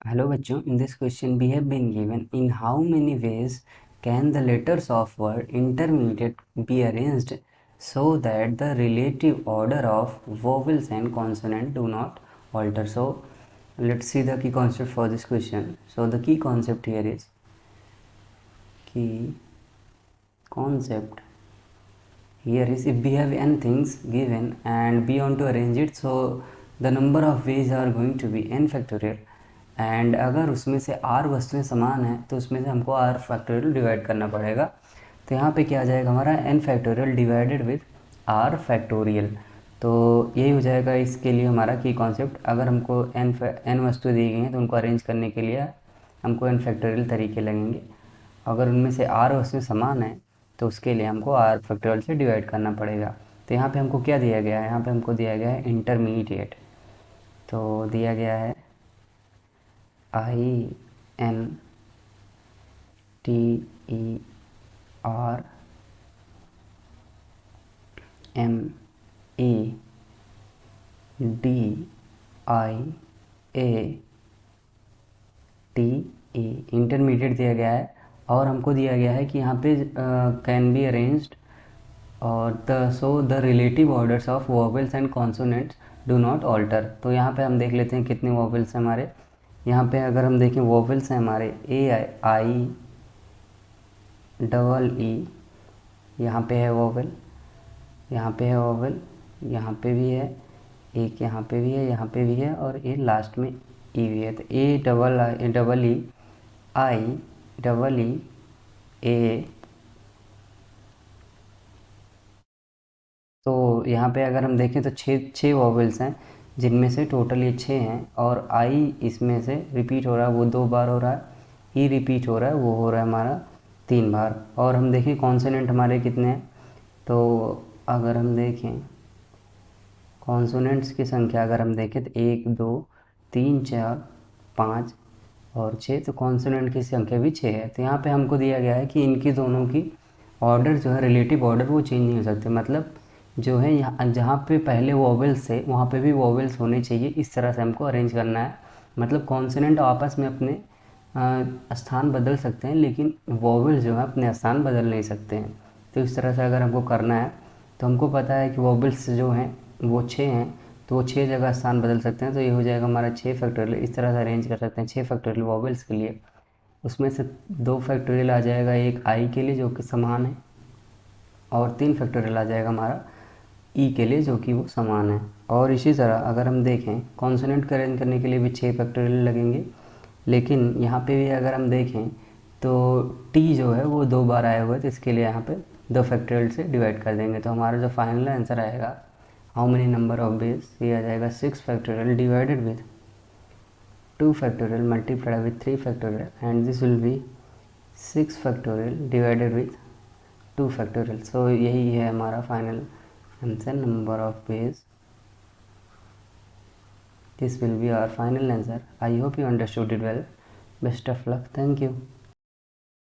Hello bachcho, in this question we have been given in how many ways can the letters of word intermediate be arranged so that the relative order of vowels and consonant do not alter. So let's see the key concept for this question. So the key concept here is if we have n things given and we want to arrange it, so the number of ways are going to be n factorial. And अगर उसमें से r वस्तुएं समान हैं तो उसमें से हमको r फैक्टोरियल डिवाइड करना पड़ेगा। तो यहाँ पे क्या आ जाएगा हमारा n factorial divided with r factorial. तो यही हो जाएगा इसके लिए हमारा की कॉन्सेप्ट। अगर हमको n वस्तुएं दी गई हैं तो उनको अरेंज करने के लिए हमको n फैक्टोरियल तरीके लगेंगे। अगर उनमें से r वस्तुएं समान हैं तो उसके लिए हमको r फैक्टोरियल से डिवाइड करना पड़ेगा। तो यहाँ पे हमको क्या दिया गया है, यहाँ पे हमको दिया गया है इंटरमीडिएट। तो दिया गया है INTERMEDIATE इंटरमीडिएट दिया गया है। और हमको दिया गया है कि यहाँ पे कैन बी अरेंज्ड और the relative orders of vowels and consonants do not alter. तो यहाँ पे हम देख लेते हैं कितने वोवेल्स हैं हमारे। यहाँ पे अगर हम देखें वोवेल्स हैं हमारे ए आई डबल ई, यहाँ पे है वोवेल, यहाँ पे है वोवेल, यहाँ पे भी है एक, यहाँ पे भी है, यहाँ पे भी है और ये लास्ट में ई भी है। तो A double E I double E ए। तो यहाँ पे अगर हम देखें तो छः वोवेल्स हैं जिनमें से टोटल ये 6 हैं और आई इसमें से रिपीट हो रहा है, वो 2 बार हो रहा है। ई रिपीट हो रहा है, वो हो रहा है हमारा 3 बार। और हम देखें कॉन्सोनेंट हमारे कितने हैं, तो अगर हम देखें कॉन्सोनेंट्स की संख्या अगर हम देखें तो 1 2 3 4 5 और 6। तो कॉन्सोनेंट की संख्या भी 6 है। तो यहाँ पे हमको दिया गया है कि इनकी दोनों की ऑर्डर जो है रिलेटिव ऑर्डर वो चेंज नहीं हो सकते। मतलब जो है यहाँ जहाँ पे पहले वोवेल्स थे वहाँ पे भी वोवेल्स होने चाहिए, इस तरह से हमको अरेंज करना है। मतलब कॉन्सोनेंट आपस में अपने स्थान बदल सकते हैं लेकिन वोवेल्स जो है अपने स्थान बदल नहीं सकते हैं। तो इस तरह से अगर हमको करना है तो हमको पता है कि वोवेल्स जो हैं वो 6 हैं, तो वो 6 जगह स्थान बदल सकते हैं। तो ये हो जाएगा हमारा 6 फैक्टोरियल। इस तरह से अरेंज कर सकते हैं 6 फैक्टोरियल वोवेल्स के लिए। उसमें से 2 फैक्टोरियल आ जाएगा एक आई के लिए जो कि समान है और 3 फैक्टोरियल आ जाएगा हमारा ई के लिए जो कि वो समान है। और इसी तरह अगर हम देखें कॉन्सोनेंट का अरेंज करने के लिए भी 6 फैक्टोरियल लगेंगे। लेकिन यहाँ पे भी अगर हम देखें तो टी जो है वो 2 बार आया हुआ है, तो इसके लिए यहाँ पे 2 फैक्टोरियल से डिवाइड कर देंगे। तो हमारा जो फाइनल आंसर आएगा how many number of base, ये आ जाएगा 6 factorial divided with 2 factorial multiplied with 3 factorial and this will be 6 factorial divided with 2 factorial. So यही है हमारा final answer, number of base. This will be our final answer. I hope you understood it well. Best of luck. Thank you.